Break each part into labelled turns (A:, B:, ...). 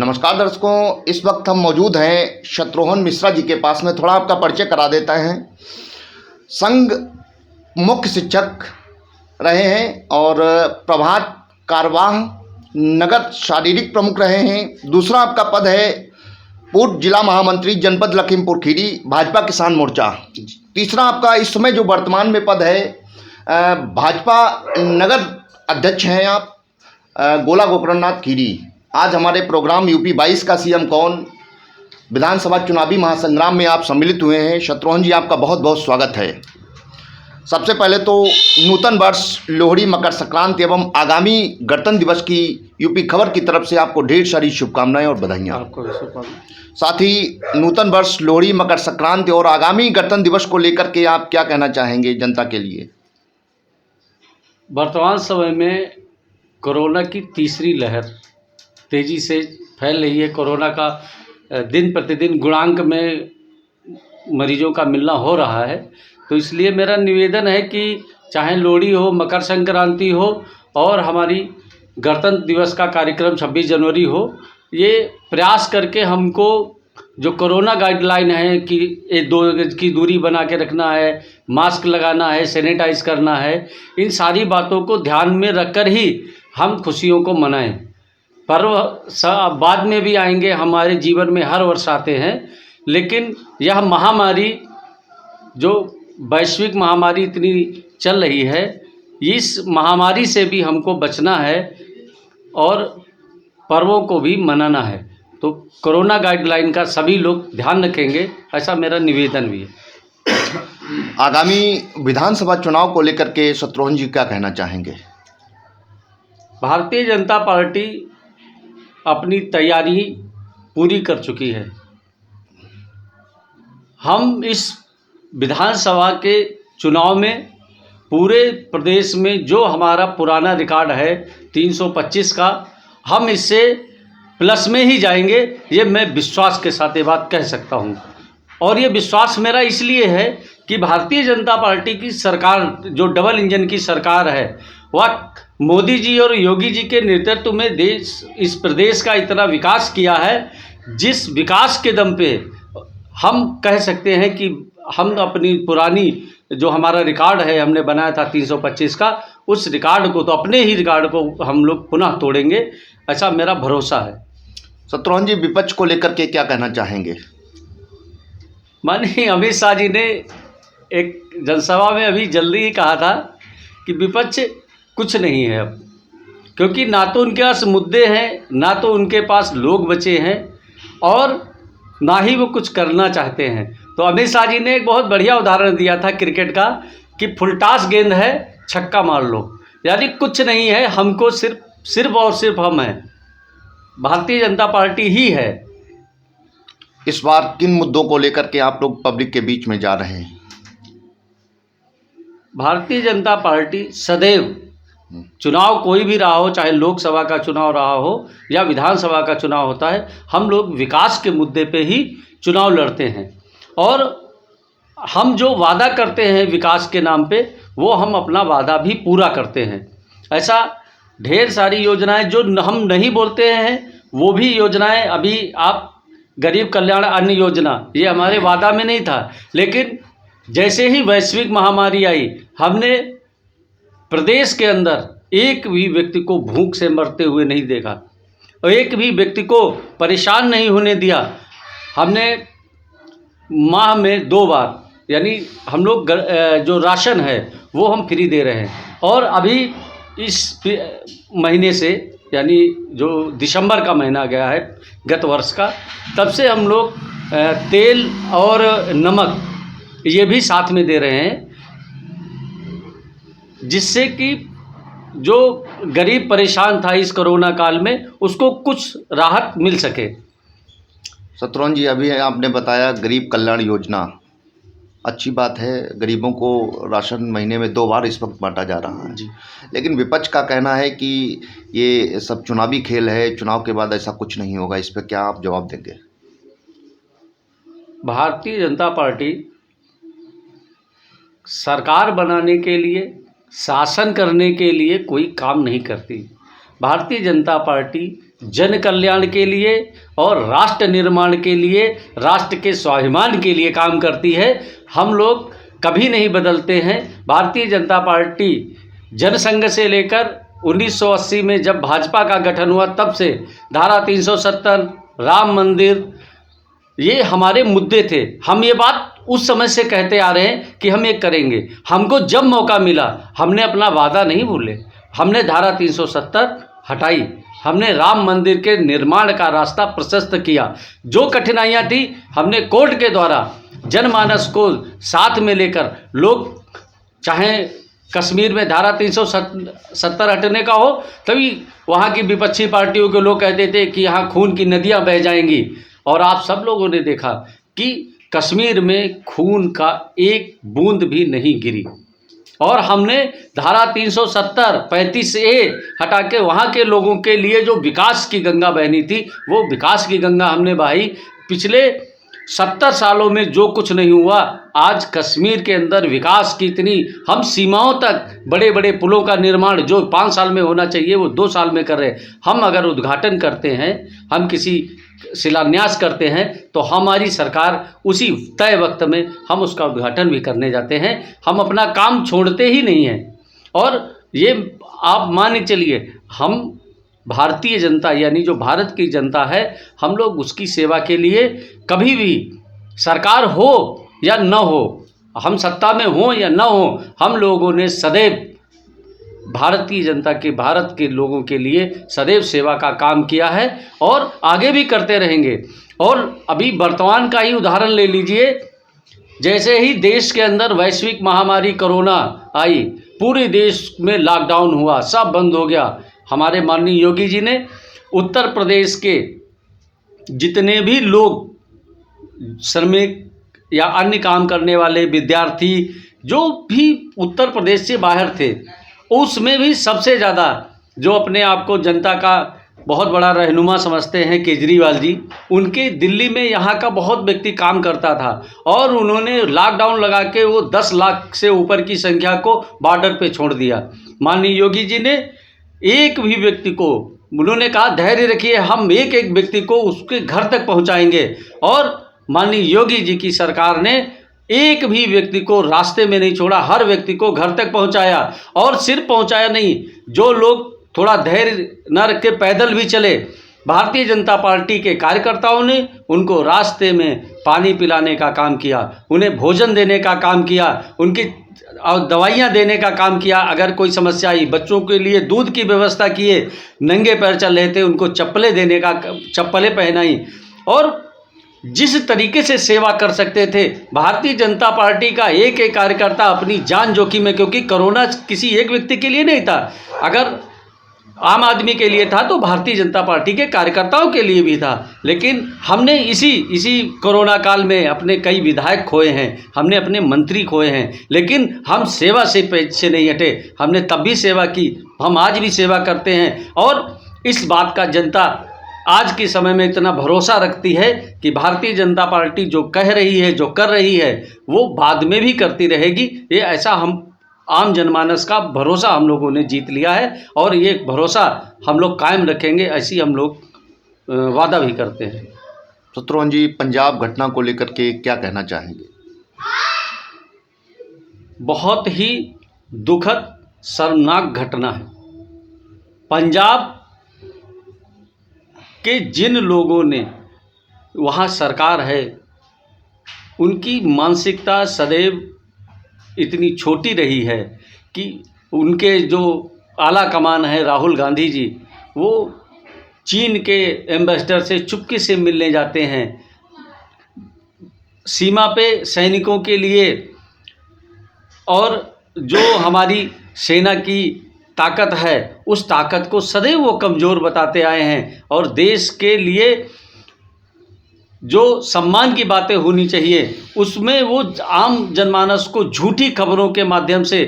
A: नमस्कार दर्शकों, इस वक्त हम मौजूद हैं शत्रुघ्न मिश्रा जी के पास में। थोड़ा आपका परिचय करा देते हैं। संघ मुख्य शिक्षक रहे हैं और प्रभात कार्यवाह नगर शारीरिक प्रमुख रहे हैं। दूसरा आपका पद है पूर्व जिला महामंत्री जनपद लखीमपुर खीरी भाजपा किसान मोर्चा। तीसरा आपका इस समय जो वर्तमान में पद है भाजपा नगर अध्यक्ष हैं आप गोला गोकरणनाथ खीरी। आज हमारे प्रोग्राम यूपी 22 का सीएम कौन विधानसभा चुनावी महासंग्राम में आप सम्मिलित हुए हैं। शत्रुघ्न जी, आपका बहुत बहुत स्वागत है। सबसे पहले तो नूतन वर्ष, लोहड़ी, मकर संक्रांति एवं आगामी गणतंत्र दिवस की यूपी खबर की तरफ से आपको ढेर सारी शुभकामनाएं और बधाइयाँ। साथ ही नूतन वर्ष, लोहड़ी, मकर संक्रांति और आगामी गणतंत्र दिवस को लेकर के आप क्या कहना चाहेंगे जनता के लिए?
B: वर्तमान समय में कोरोना की तीसरी लहर तेज़ी से फैल रही है। कोरोना का दिन प्रतिदिन गुणांक में मरीजों का मिलना हो रहा है, तो इसलिए मेरा निवेदन है कि चाहे लोहड़ी हो, मकर संक्रांति हो और हमारी गणतंत्र दिवस का कार्यक्रम 26 जनवरी हो, ये प्रयास करके हमको जो कोरोना गाइडलाइन है कि 2 गज की दूरी बना के रखना है, मास्क लगाना है, सैनिटाइज करना है, इन सारी बातों को ध्यान में रखकर ही हम खुशियों को मनाएं। पर्व बाद में भी आएंगे, हमारे जीवन में हर वर्ष आते हैं, लेकिन यह महामारी जो वैश्विक महामारी इतनी चल रही है, इस महामारी से भी हमको बचना है और पर्वों को भी मनाना है। तो कोरोना गाइडलाइन का सभी लोग ध्यान रखेंगे, ऐसा मेरा निवेदन भी है।
A: आगामी विधानसभा चुनाव को लेकर के शत्रुघ्न जी क्या कहना चाहेंगे?
B: भारतीय जनता पार्टी अपनी तैयारी पूरी कर चुकी है। हम इस विधानसभा के चुनाव में पूरे प्रदेश में जो हमारा पुराना रिकॉर्ड है 325 का, हम इससे प्लस में ही जाएंगे, ये मैं विश्वास के साथ ये बात कह सकता हूँ। और ये विश्वास मेरा इसलिए है कि भारतीय जनता पार्टी की सरकार, जो डबल इंजन की सरकार है, वह मोदी जी और योगी जी के नेतृत्व में इस प्रदेश का इतना विकास किया है, जिस विकास के दम पे हम कह सकते हैं कि हम अपनी पुरानी जो हमारा रिकॉर्ड है हमने बनाया था 325 का, उस रिकॉर्ड को, तो अपने ही रिकॉर्ड को हम लोग पुनः तोड़ेंगे, ऐसा मेरा भरोसा है।
A: शत्रुघ्न जी, विपक्ष को लेकर के क्या कहना चाहेंगे?
B: माननीय अमित शाह जी ने एक जनसभा में अभी जल्दी ही कहा था कि विपक्ष कुछ नहीं है अब, क्योंकि ना तो उनके पास मुद्दे हैं, ना तो उनके पास लोग बचे हैं और ना ही वो कुछ करना चाहते हैं। तो अमित शाह जी ने एक बहुत बढ़िया उदाहरण दिया था क्रिकेट का कि फुलटास गेंद है, छक्का मार लो। यानी कुछ नहीं है, हमको सिर्फ और सिर्फ हम हैं, भारतीय जनता पार्टी ही है।
A: इस बार किन मुद्दों को लेकर के आप लोग पब्लिक के बीच में जा रहे हैं?
B: भारतीय जनता पार्टी सदैव चुनाव कोई भी रहा हो, चाहे लोकसभा का चुनाव रहा हो या विधानसभा का चुनाव होता है, हम लोग विकास के मुद्दे पे ही चुनाव लड़ते हैं। और हम जो वादा करते हैं विकास के नाम पे, वो हम अपना वादा भी पूरा करते हैं। ऐसा ढेर सारी योजनाएं जो हम नहीं बोलते हैं, वो भी योजनाएं, अभी आप गरीब कल्याण अन्न योजना, ये हमारे वादा में नहीं था, लेकिन जैसे ही वैश्विक महामारी आई, हमने प्रदेश के अंदर एक भी व्यक्ति को भूख से मरते हुए नहीं देखा और एक भी व्यक्ति को परेशान नहीं होने दिया। हमने माह में 2 बार, यानी हम लोग जो राशन है वो हम फ्री दे रहे हैं। और अभी इस महीने से, यानी जो दिसंबर का महीना गया है गत वर्ष का, तब से हम लोग तेल और नमक ये भी साथ में दे रहे हैं, जिससे कि जो गरीब परेशान था इस कोरोना काल में, उसको कुछ राहत मिल सके।
A: शत्रुघ्न जी, अभी आपने बताया गरीब कल्याण योजना, अच्छी बात है, गरीबों को राशन महीने में 2 बार इस वक्त बांटा जा रहा है जी। लेकिन विपक्ष का कहना है कि ये सब चुनावी खेल है, चुनाव के बाद ऐसा कुछ नहीं होगा। इस पर क्या आप जवाब देंगे?
B: भारतीय जनता पार्टी सरकार बनाने के लिए, शासन करने के लिए कोई काम नहीं करती। भारतीय जनता पार्टी जन कल्याण के लिए और राष्ट्र निर्माण के लिए, राष्ट्र के स्वाभिमान के लिए काम करती है। हम लोग कभी नहीं बदलते हैं। भारतीय जनता पार्टी जनसंघ से लेकर 1980 में जब भाजपा का गठन हुआ तब से धारा 370, राम मंदिर, ये हमारे मुद्दे थे। हम ये बात उस समय से कहते आ रहे हैं कि हम ये करेंगे। हमको जब मौका मिला हमने अपना वादा नहीं भूले। हमने धारा 370 हटाई, हमने राम मंदिर के निर्माण का रास्ता प्रशस्त किया। जो कठिनाइयाँ थी हमने कोर्ट के द्वारा जनमानस को साथ में लेकर, लोग चाहे कश्मीर में धारा 370 हटने का हो, तभी वहाँ की विपक्षी पार्टियों के लोग कहते थे कि यहाँ खून की नदियाँ बह जाएंगी। और आप सब लोगों ने देखा कि कश्मीर में खून का एक बूंद भी नहीं गिरी। और हमने धारा 370 35A हटा के वहाँ के लोगों के लिए जो विकास की गंगा बहनी थी, वो विकास की गंगा हमने बहाई। पिछले 70 सालों में जो कुछ नहीं हुआ, आज कश्मीर के अंदर विकास की इतनी, हम सीमाओं तक बड़े बड़े पुलों का निर्माण जो 5 साल में होना चाहिए वो 2 साल में कर रहे हैं। हम अगर उद्घाटन करते हैं, हम किसी शिलान्यास करते हैं, तो हमारी सरकार उसी तय वक्त में हम उसका उद्घाटन भी करने जाते हैं। हम अपना काम छोड़ते ही नहीं हैं। और ये आप मान के चलिए, हम भारतीय जनता यानी जो भारत की जनता है, हम लोग उसकी सेवा के लिए कभी भी, सरकार हो या न हो, हम सत्ता में हो या न हो, हम लोगों ने सदैव भारतीय जनता के, भारत के लोगों के लिए सदैव सेवा का काम किया है और आगे भी करते रहेंगे। और अभी वर्तमान का ही उदाहरण ले लीजिए। जैसे ही देश के अंदर वैश्विक महामारी कोरोना आई, पूरे देश में लॉकडाउन हुआ, सब बंद हो गया। हमारे माननीय योगी जी ने उत्तर प्रदेश के जितने भी लोग, श्रमिक या अन्य काम करने वाले विद्यार्थी, जो भी उत्तर प्रदेश से बाहर थे, उसमें भी सबसे ज़्यादा जो अपने आप को जनता का बहुत बड़ा रहनुमा समझते हैं, केजरीवाल जी, उनके दिल्ली में यहाँ का बहुत व्यक्ति काम करता था और उन्होंने लॉकडाउन लगा के वो 10 लाख से ऊपर की संख्या को बॉर्डर पे छोड़ दिया। माननीय योगी जी ने एक भी व्यक्ति को, उन्होंने कहा धैर्य रखिए, हम एक एक व्यक्ति को उसके घर तक पहुँचाएंगे। और माननीय योगी जी की सरकार ने एक भी व्यक्ति को रास्ते में नहीं छोड़ा, हर व्यक्ति को घर तक पहुंचाया। और सिर्फ पहुंचाया नहीं, जो लोग थोड़ा धैर्य न रख के पैदल भी चले, भारतीय जनता पार्टी के कार्यकर्ताओं ने उनको रास्ते में पानी पिलाने का काम किया, उन्हें भोजन देने का काम किया, उनकी दवाइयाँ देने का काम किया। अगर कोई समस्या आई, बच्चों के लिए दूध की व्यवस्था किए, नंगे पैर चल रहे थे उनको चप्पलें पहनाई। और जिस तरीके से सेवा कर सकते थे, भारतीय जनता पार्टी का एक एक कार्यकर्ता अपनी जान जोखिम में, क्योंकि कोरोना किसी एक व्यक्ति के लिए नहीं था, अगर आम आदमी के लिए था तो भारतीय जनता पार्टी के कार्यकर्ताओं के लिए भी था। लेकिन हमने इसी कोरोना काल में अपने कई विधायक खोए हैं, हमने अपने मंत्री खोए हैं, लेकिन हम सेवा से पीछे नहीं हटे। हमने तब भी सेवा की, हम आज भी सेवा करते हैं। और इस बात का जनता आज के समय में इतना भरोसा रखती है कि भारतीय जनता पार्टी जो कह रही है, जो कर रही है, वो बाद में भी करती रहेगी। ये ऐसा हम आम जनमानस का भरोसा हम लोगों ने जीत लिया है और ये भरोसा हम लोग कायम रखेंगे, ऐसी हम लोग वादा भी करते हैं।
A: शत्रुघ्न जी, पंजाब घटना को लेकर के क्या कहना चाहेंगे?
B: बहुत ही दुखद, शर्मनाक घटना है। पंजाब कि जिन लोगों ने, वहाँ सरकार है, उनकी मानसिकता सदैव इतनी छोटी रही है कि उनके जो आला कमान है राहुल गांधी जी, वो चीन के एम्बेसडर से चुपके से मिलने जाते हैं, सीमा पे सैनिकों के लिए। और जो हमारी सेना की ताकत है, उस ताकत को सदैव वो कमज़ोर बताते आए हैं। और देश के लिए जो सम्मान की बातें होनी चाहिए, उसमें वो आम जनमानस को झूठी खबरों के माध्यम से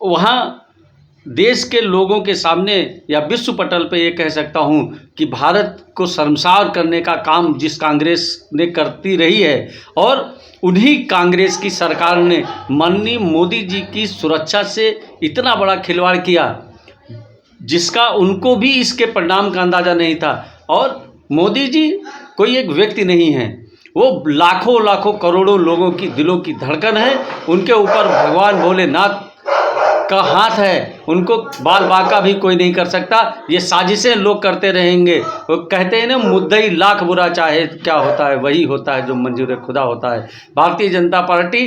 B: वहाँ देश के लोगों के सामने या विश्व पटल पे ये कह सकता हूँ कि भारत को शर्मसार करने का काम जिस कांग्रेस ने करती रही है, और उन्हीं कांग्रेस की सरकार ने माननीय मोदी जी की सुरक्षा से इतना बड़ा खिलवाड़ किया। जिसका उनको भी इसके परिणाम का अंदाज़ा नहीं था। और मोदी जी कोई एक व्यक्ति नहीं है, वो लाखों लाखों करोड़ों लोगों की दिलों की धड़कन है। उनके ऊपर भगवान भोलेनाथ का हाथ है, उनको बाल बांका भी कोई नहीं कर सकता। ये साजिशें लोग करते रहेंगे। वो कहते हैं ना, मुद्दई लाख बुरा चाहे क्या होता है, वही होता है जो मंजूर खुदा होता है। भारतीय जनता पार्टी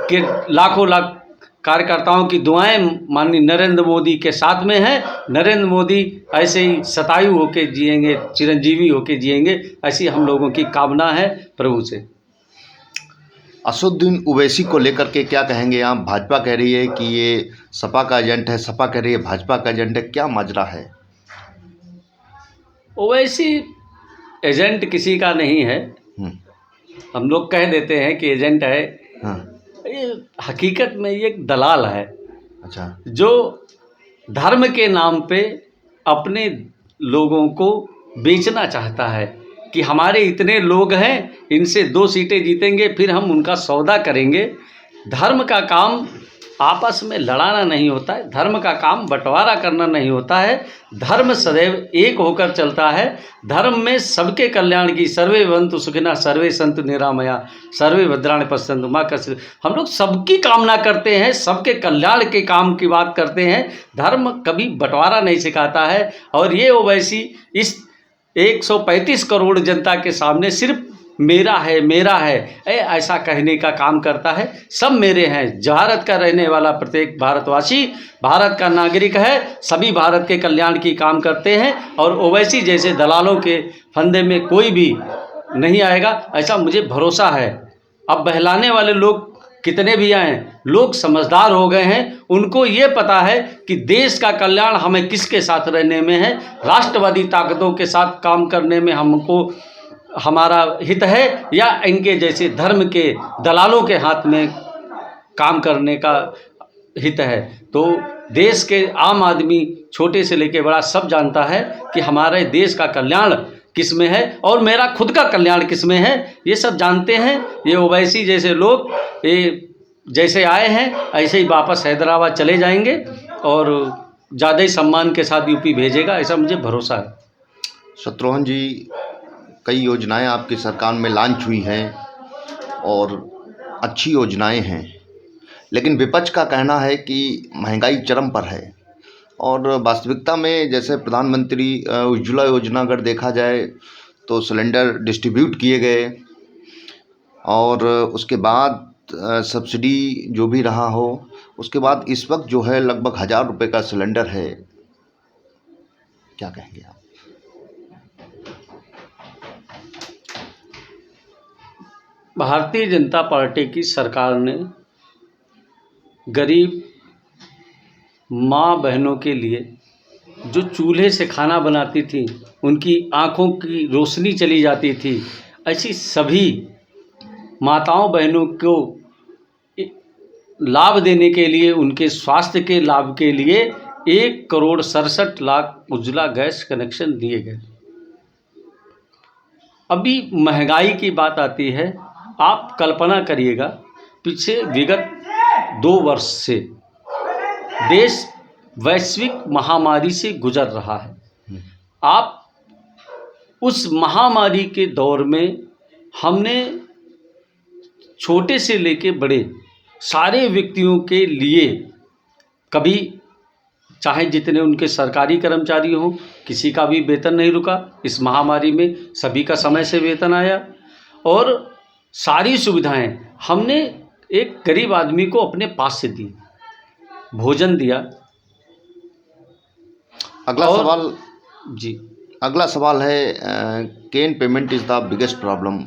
B: के लाखों लाख कार्यकर्ताओं की दुआएं माननीय नरेंद्र मोदी के साथ में है। नरेंद्र मोदी ऐसे ही शतायु होके जिएंगे, चिरंजीवी होके जिएंगे, ऐसी हम लोगों की कामना है प्रभु से।
A: असदुद्दीन ओवैसी को लेकर के क्या कहेंगे आप? भाजपा कह रही है कि ये सपा का एजेंट है, सपा कह रही है भाजपा का एजेंट है, क्या माजरा है?
B: ओवैसी एजेंट किसी का नहीं है। हम लोग कह देते हैं कि एजेंट है।
A: हाँ।
B: ये हकीकत में ये एक दलाल है।
A: अच्छा।
B: जो धर्म के नाम पे अपने लोगों को बेचना चाहता है कि हमारे इतने लोग हैं, इनसे 2 सीटें जीतेंगे, फिर हम उनका सौदा करेंगे। धर्म का काम आपस में लड़ाना नहीं होता है, धर्म का काम बंटवारा करना नहीं होता है। धर्म सदैव एक होकर चलता है। धर्म में सबके कल्याण की, सर्वे भवन्तु सुखिनः सर्वे सन्तु निरामया सर्वे भद्राणि पश्यन्तु मां कश्चित्। हम लोग सबकी कामना करते हैं, सबके कल्याण के काम की बात करते हैं। धर्म कभी बंटवारा नहीं सिखाता है। और ये ओवैसी इस 135 करोड़ जनता के सामने सिर्फ मेरा है ऐसा कहने का काम करता है। सब मेरे हैं। भारत का रहने वाला प्रत्येक भारतवासी भारत का नागरिक है। सभी भारत के कल्याण की काम करते हैं। और ओवैसी जैसे दलालों के फंदे में कोई भी नहीं आएगा, ऐसा मुझे भरोसा है। अब बहलाने वाले लोग कितने भी आए, लोग समझदार हो गए हैं। उनको ये पता है कि देश का कल्याण हमें किसके साथ रहने में है। राष्ट्रवादी ताकतों के साथ काम करने में हमको हमारा हित है, या इनके जैसे धर्म के दलालों के हाथ में काम करने का हित है। तो देश के आम आदमी छोटे से लेकर बड़ा सब जानता है कि हमारे देश का कल्याण किस में है और मेरा खुद का कल्याण किस में है, ये सब जानते हैं। ये ओवैसी जैसे लोग ये जैसे आए हैं ऐसे ही वापस हैदराबाद चले जाएंगे और ज़्यादा ही सम्मान के साथ यूपी भेजेगा, ऐसा मुझे भरोसा है।
A: शत्रुघ्न जी, कई योजनाएं आपकी सरकार में लॉन्च हुई हैं और अच्छी योजनाएं हैं, लेकिन विपक्ष का कहना है कि महंगाई चरम पर है। और वास्तविकता में जैसे प्रधानमंत्री उज्ज्वला योजना अगर देखा जाए तो सिलेंडर डिस्ट्रीब्यूट किए गए और उसके बाद सब्सिडी जो भी रहा हो, उसके बाद इस वक्त जो है लगभग 1000 रुपये का सिलेंडर है। क्या कहेंगे आप?
B: भारतीय जनता पार्टी की सरकार ने गरीब माँ बहनों के लिए जो चूल्हे से खाना बनाती थी, उनकी आँखों की रोशनी चली जाती थी, ऐसी सभी माताओं बहनों को लाभ देने के लिए, उनके स्वास्थ्य के लाभ के लिए 1,67,00,000 उज्ज्वला गैस कनेक्शन दिए गए। अभी महंगाई की बात आती है। आप कल्पना करिएगा, पिछले विगत 2 वर्ष से देश वैश्विक महामारी से गुजर रहा है। आप उस महामारी के दौर में हमने छोटे से लेके बड़े सारे व्यक्तियों के लिए, कभी चाहे जितने उनके सरकारी कर्मचारी हों, किसी का भी वेतन नहीं रुका। इस महामारी में सभी का समय से वेतन आया और सारी सुविधाएं हमने एक गरीब आदमी को अपने पास से दी, भोजन दिया।
A: अगला सवाल है, cane payment is the biggest problem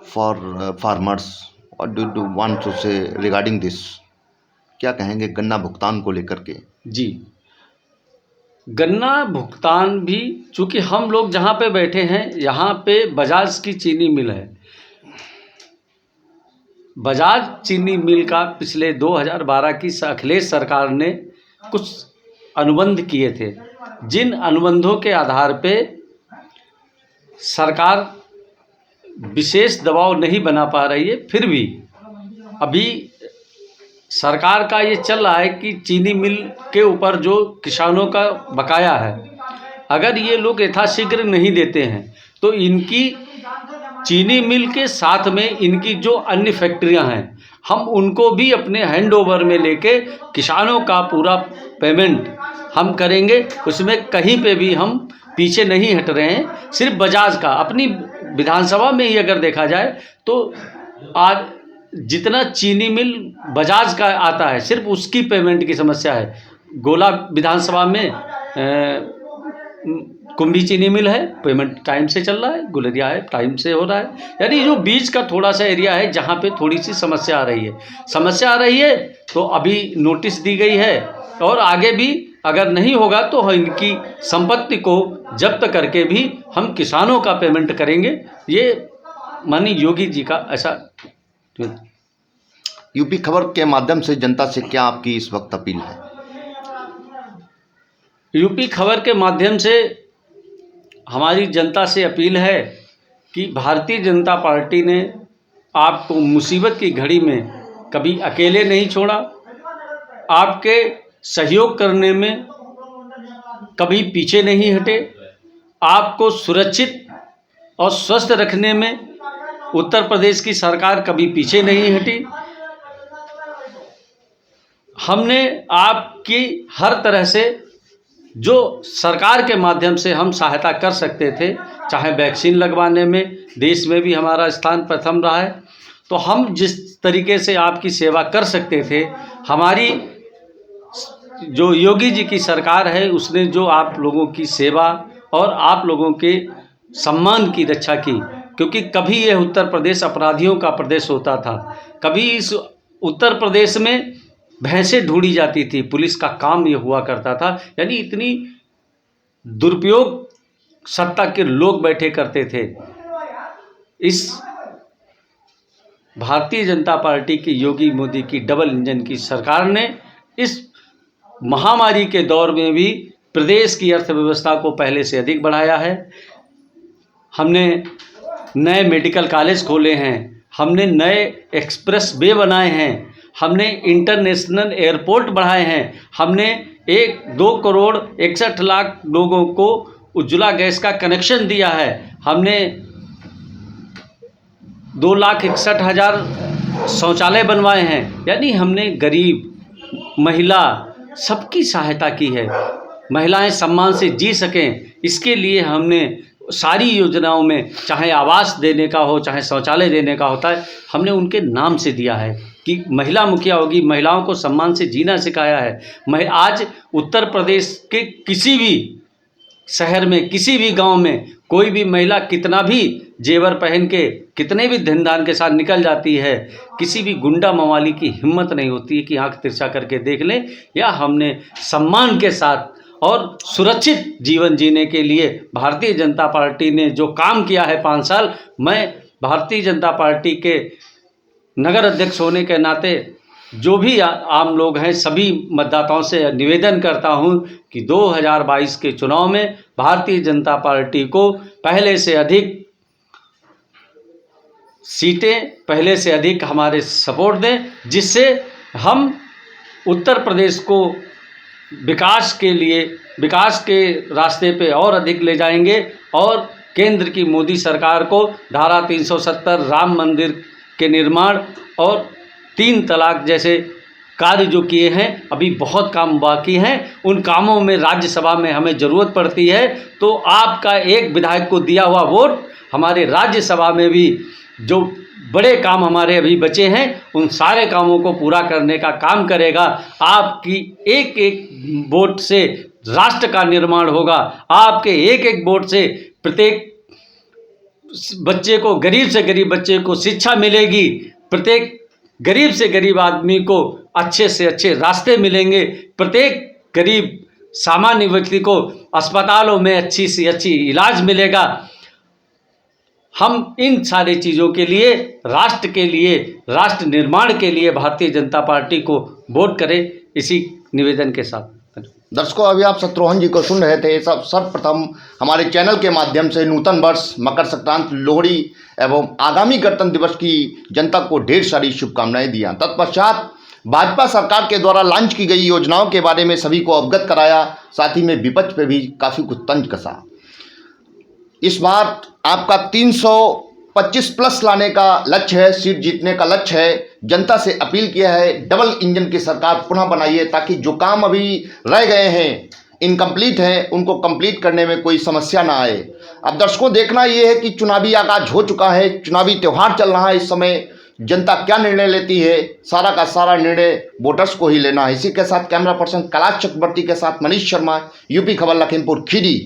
A: for farmers, what do you want to say regarding this? क्या कहेंगे गन्ना भुगतान को लेकर के?
B: जी, गन्ना भुगतान भी, चूँकि हम लोग जहाँ पे बैठे हैं यहाँ पे बजाज की चीनी मिल है। बजाज चीनी मिल का पिछले 2012 की अखिलेश सरकार ने कुछ अनुबंध किए थे, जिन अनुबंधों के आधार पे सरकार विशेष दबाव नहीं बना पा रही है। फिर भी अभी सरकार का ये चल रहा है कि चीनी मिल के ऊपर जो किसानों का बकाया है, अगर ये लोग यथाशीघ्र नहीं देते हैं तो इनकी चीनी मिल के साथ में इनकी जो अन्य फैक्ट्रियां हैं, हम उनको भी अपने हैंड ओवर में लेके किसानों का पूरा पेमेंट हम करेंगे। उसमें कहीं पे भी हम पीछे नहीं हट रहे हैं। सिर्फ बजाज का अपनी विधानसभा में ही अगर देखा जाए तो आज जितना चीनी मिल बजाज का आता है, सिर्फ उसकी पेमेंट की समस्या है। गोला विधानसभा में कुंभी चीनी मिल है, पेमेंट टाइम से चल रहा है, गुलरिया है टाइम से हो रहा है। यानी जो बीच का थोड़ा सा एरिया है जहाँ पे थोड़ी सी समस्या आ रही है तो अभी नोटिस दी गई है, और आगे भी अगर नहीं होगा तो इनकी संपत्ति को जब्त करके भी हम किसानों का पेमेंट करेंगे। ये माननीय योगी जी का ऐसा।
A: यूपी खबर के माध्यम से जनता से क्या आपकी इस वक्त अपील है?
B: यूपी खबर के माध्यम से हमारी जनता से अपील है कि भारतीय जनता पार्टी ने आपको मुसीबत की घड़ी में कभी अकेले नहीं छोड़ा, आपके सहयोग करने में कभी पीछे नहीं हटे, आपको सुरक्षित और स्वस्थ रखने में उत्तर प्रदेश की सरकार कभी पीछे नहीं हटी। हमने आपकी हर तरह से जो सरकार के माध्यम से हम सहायता कर सकते थे, चाहे वैक्सीन लगवाने में देश में भी हमारा स्थान प्रथम रहा है, तो हम जिस तरीके से आपकी सेवा कर सकते थे, हमारी जो योगी जी की सरकार है उसने जो आप लोगों की सेवा और आप लोगों के सम्मान की रक्षा की, क्योंकि कभी यह उत्तर प्रदेश अपराधियों का प्रदेश होता था, कभी इस उत्तर प्रदेश में भैंसें ढूंढी जाती थी, पुलिस का काम ये हुआ करता था। यानी इतनी दुरुपयोग सत्ता के लोग बैठे करते थे। इस भारतीय जनता पार्टी की योगी मोदी की डबल इंजन की सरकार ने इस महामारी के दौर में भी प्रदेश की अर्थव्यवस्था को पहले से अधिक बढ़ाया है। हमने नए मेडिकल कॉलेज खोले हैं, हमने नए एक्सप्रेस वे बनाए हैं, हमने इंटरनेशनल एयरपोर्ट बढ़ाए हैं, हमने 2 करोड़ 61 लाख लोगों को उज्ज्वला गैस का कनेक्शन दिया है, हमने 2,61,000 शौचालय बनवाए हैं। यानी हमने गरीब महिला सबकी सहायता की है, महिलाएं सम्मान से जी सकें, इसके लिए हमने सारी योजनाओं में चाहे आवास देने का हो, चाहे शौचालय देने का होता है, हमने उनके नाम से दिया है कि महिला मुखिया होगी, महिलाओं को सम्मान से जीना सिखाया है। आज उत्तर प्रदेश के किसी भी शहर में, किसी भी गांव में कोई भी महिला कितना भी जेवर पहन के, कितने भी धन धान के साथ निकल जाती है, किसी भी गुंडा मवाली की हिम्मत नहीं होती है कि आंख तिरछा करके देख लें। या हमने सम्मान के साथ और सुरक्षित जीवन जीने के लिए भारतीय जनता पार्टी ने जो काम किया है 5 साल, मैं भारतीय जनता पार्टी के नगर अध्यक्ष होने के नाते जो भी आम लोग हैं सभी मतदाताओं से निवेदन करता हूं कि 2022 के चुनाव में भारतीय जनता पार्टी को पहले से अधिक सीटें, पहले से अधिक हमारे सपोर्ट दें, जिससे हम उत्तर प्रदेश को विकास के रास्ते पे और अधिक ले जाएंगे और केंद्र की मोदी सरकार को धारा 370, राम मंदिर के निर्माण और 3 तलाक जैसे कार्य जो किए हैं, अभी बहुत काम बाकी हैं, उन कामों में राज्यसभा में हमें ज़रूरत पड़ती है। तो आपका एक विधायक को दिया हुआ वोट हमारे राज्यसभा में भी जो बड़े काम हमारे अभी बचे हैं उन सारे कामों को पूरा करने का काम करेगा। आपकी एक एक वोट से राष्ट्र का निर्माण होगा, आपके एक एक वोट से प्रत्येक बच्चे को, गरीब से गरीब बच्चे को शिक्षा मिलेगी, प्रत्येक गरीब से गरीब आदमी को अच्छे से अच्छे रास्ते मिलेंगे, प्रत्येक गरीब सामान्य व्यक्ति को अस्पतालों में अच्छी से अच्छी इलाज मिलेगा। हम इन सारी चीज़ों के लिए, राष्ट्र के लिए, राष्ट्र निर्माण के लिए भारतीय जनता पार्टी को वोट करें, इसी निवेदन के साथ।
A: दर्शकों, अभी आप शत्रुघ्न जी को सुन रहे थे। सर्वप्रथम हमारे चैनल के माध्यम से नूतन वर्ष, मकर संक्रांति, लोहड़ी एवं आगामी गणतंत्र दिवस की जनता को ढेर सारी शुभकामनाएं दिया। तत्पश्चात भाजपा सरकार के द्वारा लॉन्च की गई योजनाओं के बारे में सभी को अवगत कराया, साथ ही में विपक्ष पे भी काफ़ी कुछ तंज कसा। इस बार आपका 325 प्लस लाने का लक्ष्य है, सीट जीतने का लक्ष्य है। जनता से अपील किया है डबल इंजन की सरकार पुनः बनाइए, ताकि जो काम अभी रह गए हैं, इनकम्प्लीट हैं, उनको कंप्लीट करने में कोई समस्या ना आए। अब दर्शकों, देखना ये है कि चुनावी आगाज हो चुका है, चुनावी त्यौहार चल रहा है। इस समय जनता क्या निर्णय लेती है, सारा का सारा निर्णय वोटर्स को ही लेना है। इसी के साथ कैमरा पर्सन कैलाश चक्रवर्ती के साथ मनीष शर्मा, यूपी खबर, लखीमपुर खीरी।